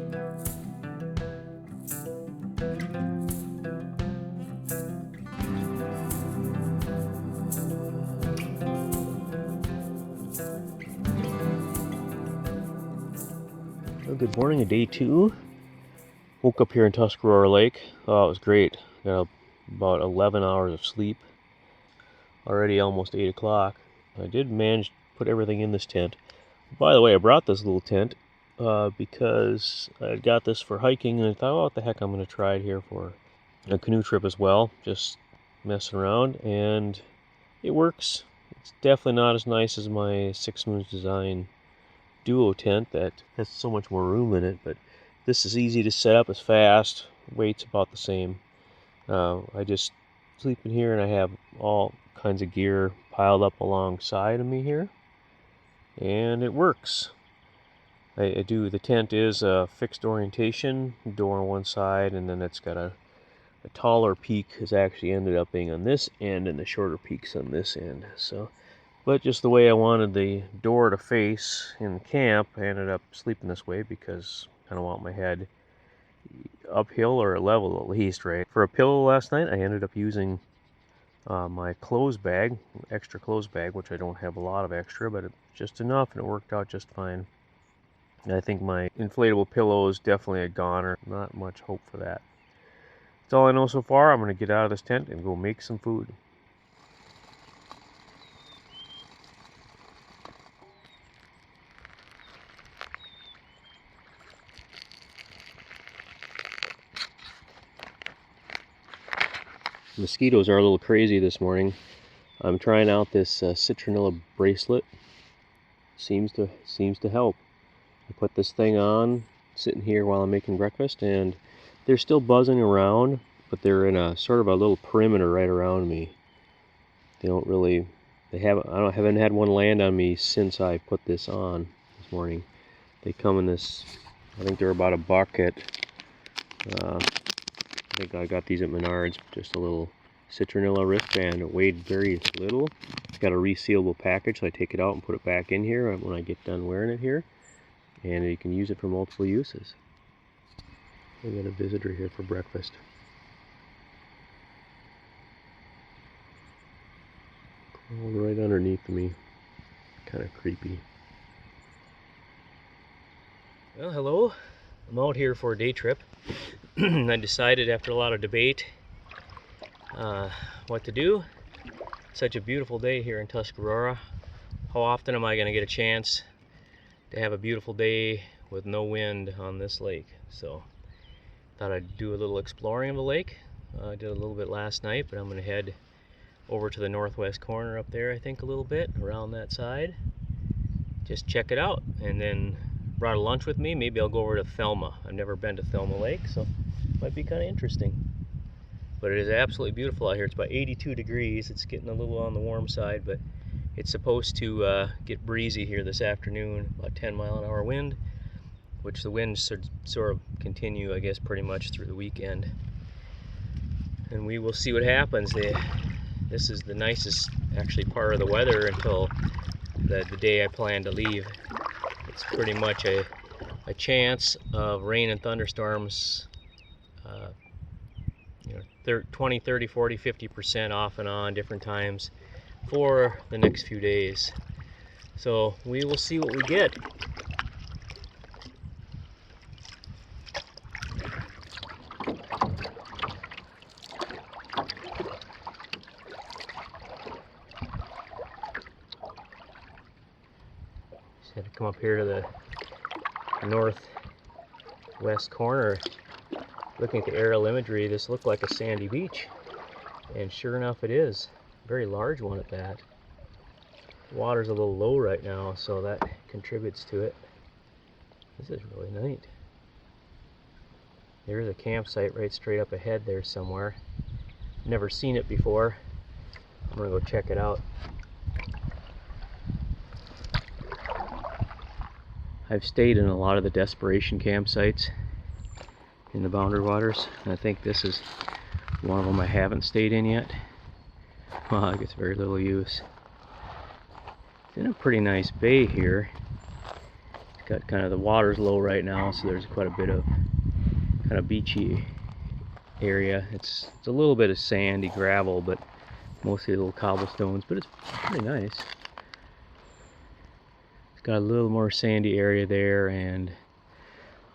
Well, good morning of day 2. Woke up here in Tuscarora Lake. Oh, it was great. Got about 11 hours of sleep. Already almost 8 o'clock. I did manage to put everything in this tent. By the way, I brought this little tent because I got this for hiking, and I thought, oh, what the heck, I'm going to try it here for a canoe trip as well. Just messing around, and it works. It's definitely not as nice as my Six Moons Design duo tent that has so much more room in it, but this is easy to set up, it's fast, weight's about the same. I just sleep in here, and I have all kinds of gear piled up alongside of me here, and it works. The tent is a fixed orientation, door on one side, and then it's got a taller peak has actually ended up being on this end, and the shorter peak's on this end. But just the way I wanted the door to face in camp, I ended up sleeping this way because I kind of want my head uphill or level at least, right? For a pillow last night, I ended up using my clothes bag, extra clothes bag, which I don't have a lot of extra, but it's just enough, and it worked out just fine. And I think my inflatable pillow is definitely a goner. Not much hope for that. That's all I know so far. I'm going to get out of this tent and go make some food. Mosquitoes are a little crazy this morning. I'm trying out this citronella bracelet. Seems to help. I put this thing on, sitting here while I'm making breakfast, and they're still buzzing around, but they're in a sort of a little perimeter right around me. They don't really, I haven't had one land on me since I put this on this morning. They come in this, I think they're about $1 at, I think I got these at Menards, just a little citronella wristband. It weighed very little. It's got a resealable package, so I take it out and put it back in here when I get done wearing it here. And you can use it for multiple uses. We got a visitor here for breakfast. Crawled right underneath me. Kind of creepy. Well, hello. I'm out here for a day trip. I decided after a lot of debate what to do. Such a beautiful day here in Tuscarora. How often am I going to get a chance to have a beautiful day with no wind on this lake? So thought I'd do a little exploring of the lake. I did a little bit last night, but I'm going to head over to the northwest corner up there, I think, a little bit around that side. Just check it out, and then brought a lunch with me. Maybe I'll go over to Thelma. I've never been to Thelma Lake, so it might be kind of interesting. But it is absolutely beautiful out here. It's about 82 degrees. It's getting a little on the warm side, but it's supposed to get breezy here this afternoon, about 10-mile-an-hour wind, which the winds should sort of continue, I guess, pretty much through the weekend. And we will see what happens. This is the nicest, actually, part of the weather until the day I plan to leave. It's pretty much a chance of rain and thunderstorms, 20, 30, 40, 50% off and on different times for the next few days. So we will see what we get. Just had to come up here to the northwest corner. Looking at the aerial imagery, this looked like a sandy beach, and sure enough it is. Very large one at that. The water's a little low right now, so that contributes to it. This is really neat. There's a campsite right straight up ahead there somewhere. Never seen it before. I'm gonna go check it out. I've stayed in a lot of the desperation campsites in the Boundary Waters, and I think this is one of them I haven't stayed in yet. Well, it gets very little use. It's in a pretty nice bay here. got kind of, the water's low right now, so there's quite a bit of kind of beachy area. It's a little bit of sandy gravel, but mostly little cobblestones, but it's pretty nice. It's got a little more sandy area there and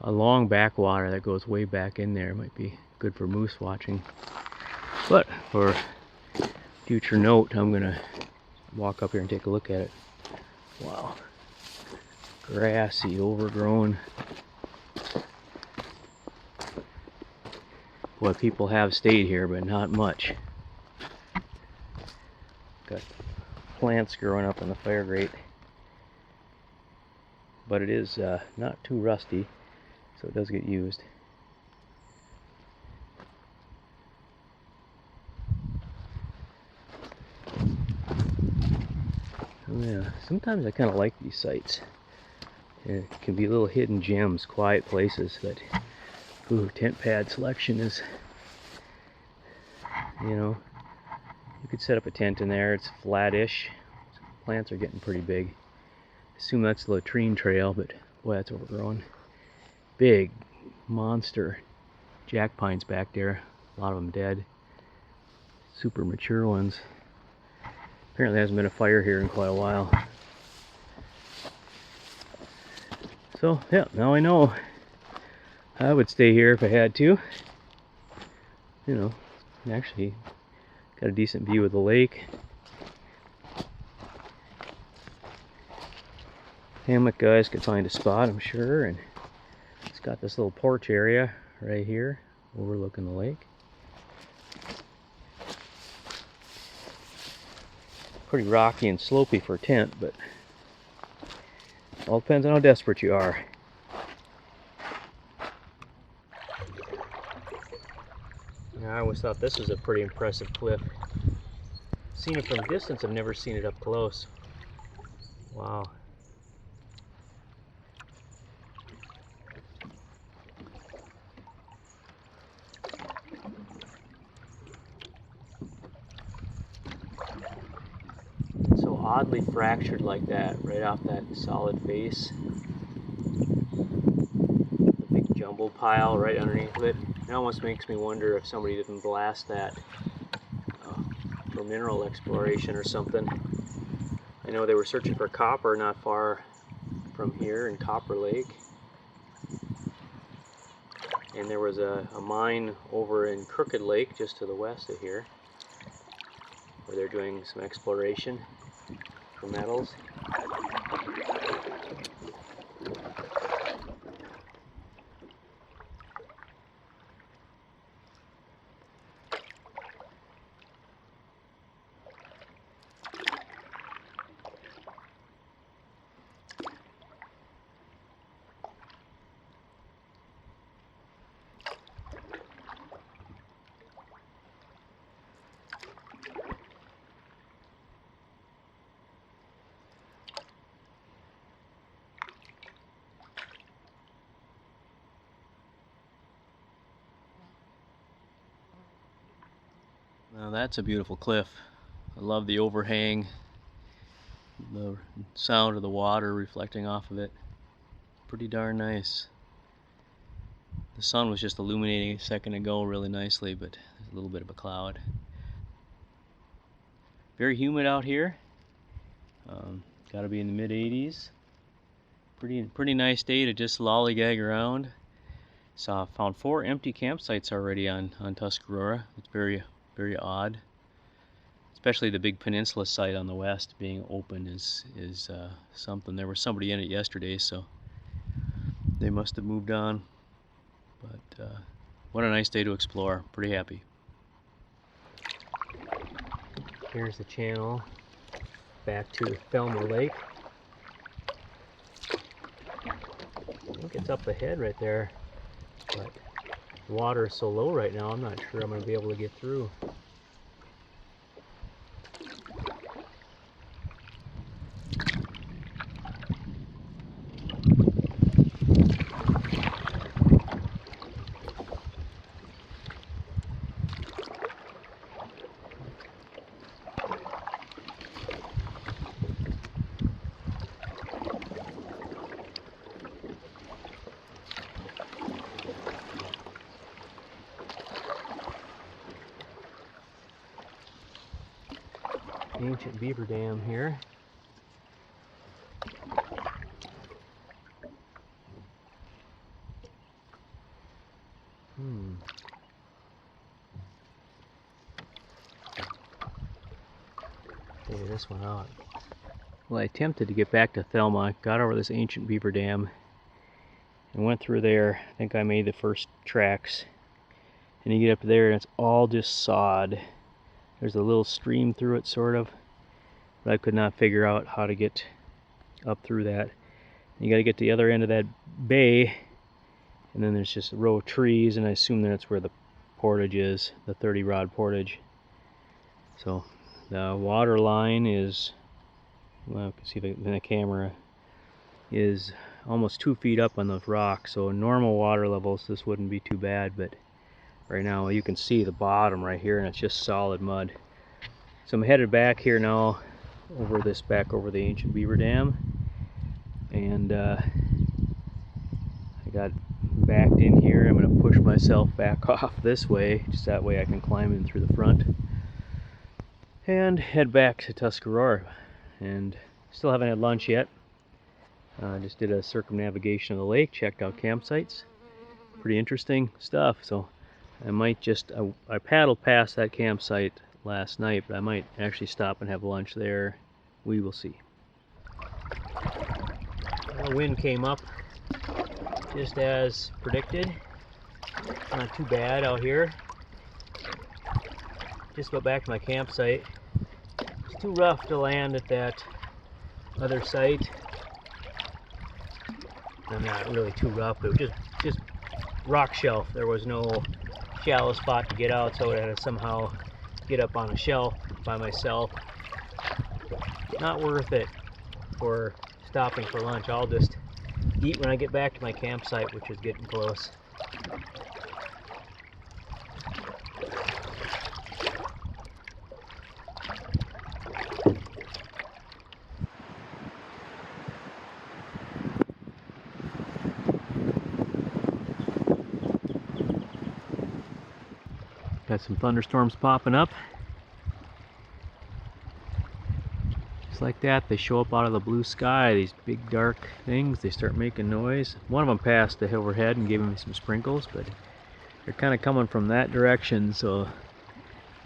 a long backwater that goes way back in there. Might be good for moose watching. But for future note, I'm gonna walk up here and take a look at it. Wow. Grassy, overgrown. Boy, people have stayed here, but not much. Got plants growing up in the fire grate. But it is not too rusty, so it does get used. Oh yeah, sometimes I kind of like these sites. It can be little hidden gems, quiet places that, ooh, tent pad selection is, you know, you could set up a tent in there. It's flattish. Plants are getting pretty big. Assume that's the latrine trail, but boy, that's overgrown. Big monster jack pines back there. A lot of them dead. Super mature ones. Apparently hasn't been a fire here in quite a while. So yeah, now I know. I would stay here if I had to. You know, actually got a decent view of the lake. Hammock guys could find a spot, I'm sure, and it's got this little porch area right here overlooking the lake. Pretty rocky and slopey for a tent, but all depends on how desperate you are. I always thought this was a pretty impressive cliff. Seen it from a distance, I've never seen it up close. Wow. It's so oddly fractured like that, right off that solid face. The big jumble pile right underneath it. It almost makes me wonder if somebody didn't blast that for mineral exploration or something. I know they were searching for copper not far from here in Copper Lake. And there was a mine over in Crooked Lake just to the west of here, where they're doing some exploration for metals. Now that's a beautiful cliff. I love the overhang, the sound of the water reflecting off of it. Pretty darn nice. The sun was just illuminating a second ago really nicely, but there's a little bit of a cloud. Very humid out here. Got to be in the mid-80s. Pretty nice day to just lollygag around. So I found 4 empty campsites already on Tuscarora. It's very odd. Especially the big peninsula site on the west being open is something. There was somebody in it yesterday, so they must have moved on. But what a nice day to explore. Pretty happy. Here's the channel back to Thelma Lake. I think it's up ahead right there, but the water is so low right now, I'm not sure I'm going to be able to get through. ancient Beaver Dam here. Figure this one out. Well, I attempted to get back to Thelma, got over this ancient Beaver Dam, and went through there. I think I made the first tracks. And you get up there and it's all just sod. There's a little stream through it, sort of, but I could not figure out how to get up through that. You got to get to the other end of that bay, and then there's just a row of trees, and I assume that's where the portage is, the 30-rod portage. So the water line is, well, you can see in the camera, is almost 2 feet up on those rocks. So normal water levels, this wouldn't be too bad, but right now you can see the bottom right here, and it's just solid mud. So I'm headed back here now, back over the ancient Beaver Dam, and I got backed in here. I'm going to push myself back off this way, just that way I can climb in through the front, and head back to Tuscarora. And still haven't had lunch yet. Just did a circumnavigation of the lake, checked out campsites. Pretty interesting stuff. So I might just, I paddled past that campsite last night, but I might actually stop and have lunch there. We will see. The wind came up just as predicted. Not too bad out here. Just about back to my campsite. It's too rough to land at that other site. Not really too rough, but just rock shelf. There was no shallow spot to get out, so I had to somehow get up on a shelf by myself. Not worth it for stopping for lunch. I'll just eat when I get back to my campsite, which is getting close. Got some thunderstorms popping up. Just like that, they show up out of the blue sky, these big dark things. They start making noise. One of them passed the overhead and gave me some sprinkles, but they're kind of coming from that direction, so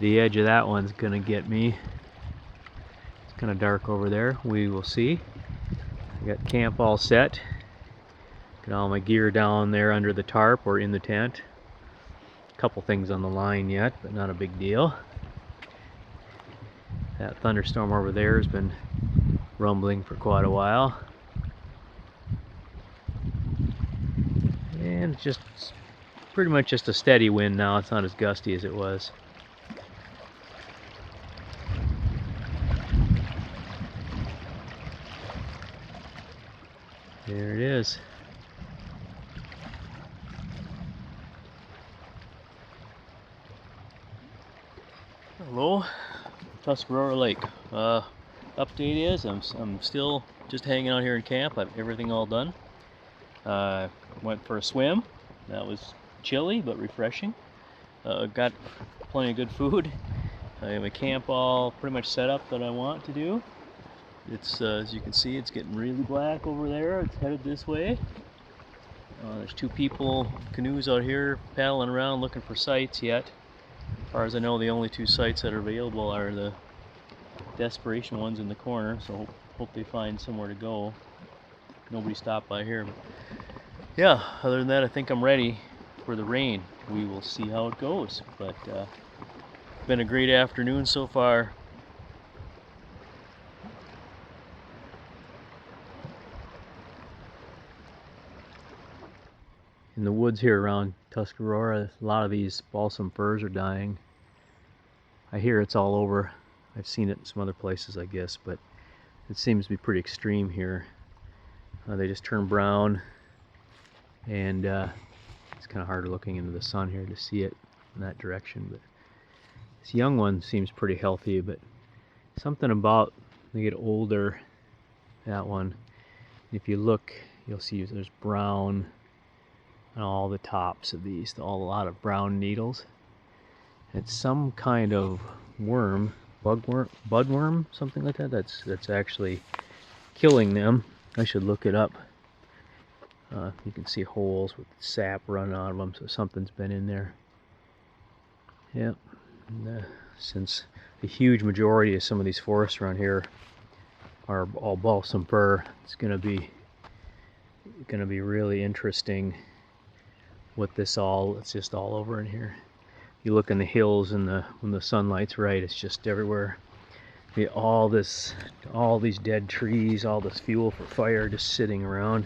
the edge of that one's gonna get me. It's kind of dark over there. We will see. I got camp all set. Got all my gear down there under the tarp or in the tent. Couple things on the line yet, but not a big deal. That thunderstorm over there has been rumbling for quite a while, and it's just pretty much just a steady wind now. It's not as gusty as it was. There it is. Hello, Tuscarora Lake. Update is I'm still just hanging out here in camp. I have everything all done. Went for a swim. That was chilly but refreshing. Got plenty of good food. I have a camp all pretty much set up that I want to do. It's as you can see, it's getting really black over there. It's headed this way. There's 2 people, canoes out here paddling around looking for sites yet. As far as I know, the only 2 sites that are available are the desperation ones in the corner, so hope they find somewhere to go. Nobody stopped by here. But yeah, other than that, I think I'm ready for the rain. We will see how it goes, but it's been a great afternoon so far. In the woods here around Tuscarora, a lot of these balsam firs are dying. I hear it's all over. I've seen it in some other places, I guess, but it seems to be pretty extreme here. They just turn brown, and it's kind of hard looking into the sun here to see it in that direction. But this young one seems pretty healthy, but something about they get older, that one. If you look, you'll see there's brown on all the tops of these, a lot of brown needles. It's some kind of worm. budworm, something like that. That's actually killing them. I should look it up. You can see holes with sap running out of them, so something's been in there. Yep. And, since the huge majority of some of these forests around here are all balsam fir, it's gonna be really interesting what this it's just all over in here. You look in the hills and when the sunlight's right, it's just everywhere. All these dead trees, all this fuel for fire just sitting around.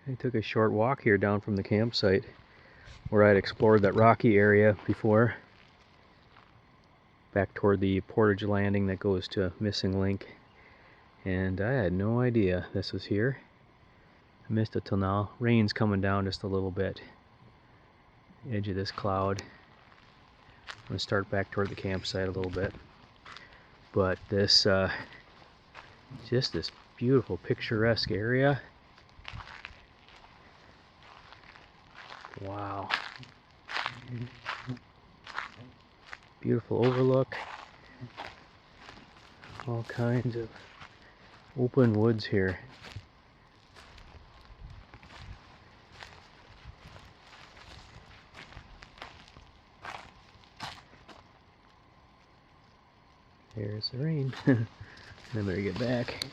I took a short walk here down from the campsite where I'd explored that rocky area before, back toward the portage landing that goes to Missing Link, and I had no idea this was here. I missed it till now. Rain's coming down just a little bit. Edge of this cloud. I'm going to start back toward the campsite a little bit, but this just this beautiful picturesque area. Wow. Beautiful overlook. All kinds of open woods here. There's the rain. I better get back.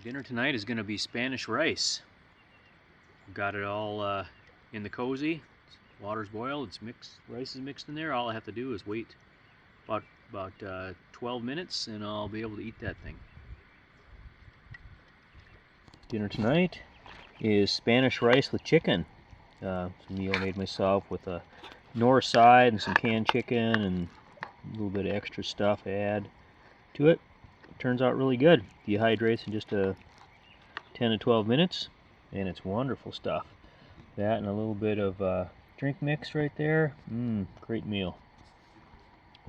Dinner tonight is going to be Spanish rice. Got it all in the cozy. Water's boiled. It's mixed. Rice is mixed in there. All I have to do is wait about 12 minutes, and I'll be able to eat that thing. Dinner tonight is Spanish rice with chicken. It's a meal I made myself with a north side and some canned chicken and a little bit of extra stuff I add to it. Turns out really good. Dehydrates in just 10 to 12 minutes, and it's wonderful stuff. That and a little bit of drink mix right there. Great meal.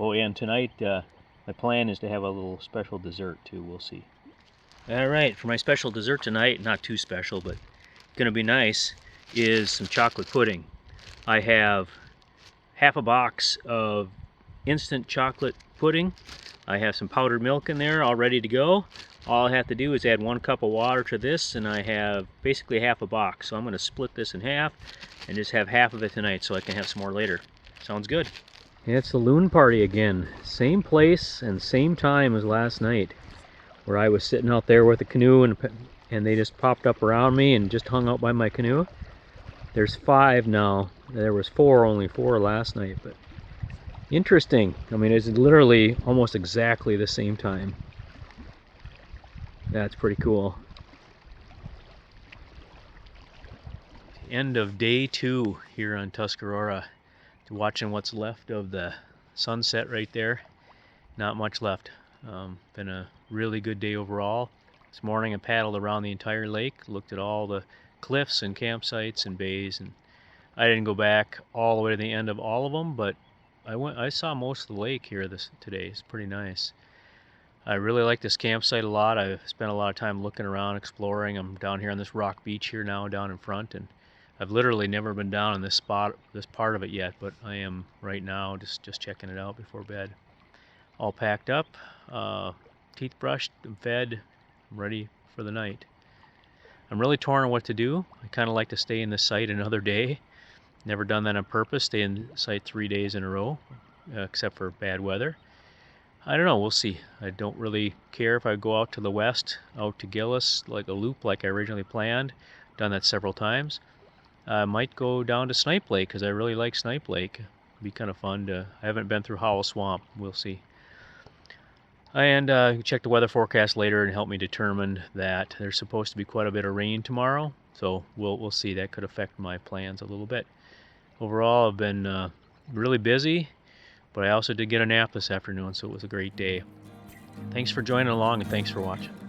Oh, and tonight my plan is to have a little special dessert too. We'll see. All right, for my special dessert tonight, not too special, but gonna be nice, is some chocolate pudding. I have half a box of instant chocolate pudding. I have some powdered milk in there all ready to go. All I have to do is add 1 cup of water to this, and I have basically half a box. So I'm going to split this in half and just have half of it tonight so I can have some more later. Sounds good. Yeah, it's the loon party again. Same place and same time as last night, where I was sitting out there with a canoe and they just popped up around me and just hung out by my canoe. There's 5 now. There was only 4 last night, but interesting. I mean, it's literally almost exactly the same time. That's pretty cool. End of day 2 here on Tuscarora. Watching what's left of the sunset right there. Not much left. Been a really good day overall. This morning I paddled around the entire lake, looked at all the cliffs and campsites and bays, and I didn't go back all the way to the end of all of them, but I saw most of the lake here today. It's pretty nice. I really like this campsite a lot. I've spent a lot of time looking around, exploring. I'm down here on this rock beach here now, down in front, and I've literally never been down in this spot, this part of it yet, but I am right now just checking it out before bed. All packed up, teeth brushed and fed, I'm ready for the night. I'm really torn on what to do. I kind of like to stay in the site another day. Never done that on purpose, stay in site 3 days in a row, except for bad weather. I don't know, we'll see. I don't really care if I go out to the west, out to Gillis, like a loop like I originally planned. Done that several times. I might go down to Snipe Lake because I really like Snipe Lake. It'd be kind of fun to. I haven't been through Howell Swamp. We'll see. And check the weather forecast later and help me determine that there's supposed to be quite a bit of rain tomorrow. So we'll see. That could affect my plans a little bit. Overall, I've been really busy, but I also did get a nap this afternoon, so it was a great day. Thanks for joining along and thanks for watching.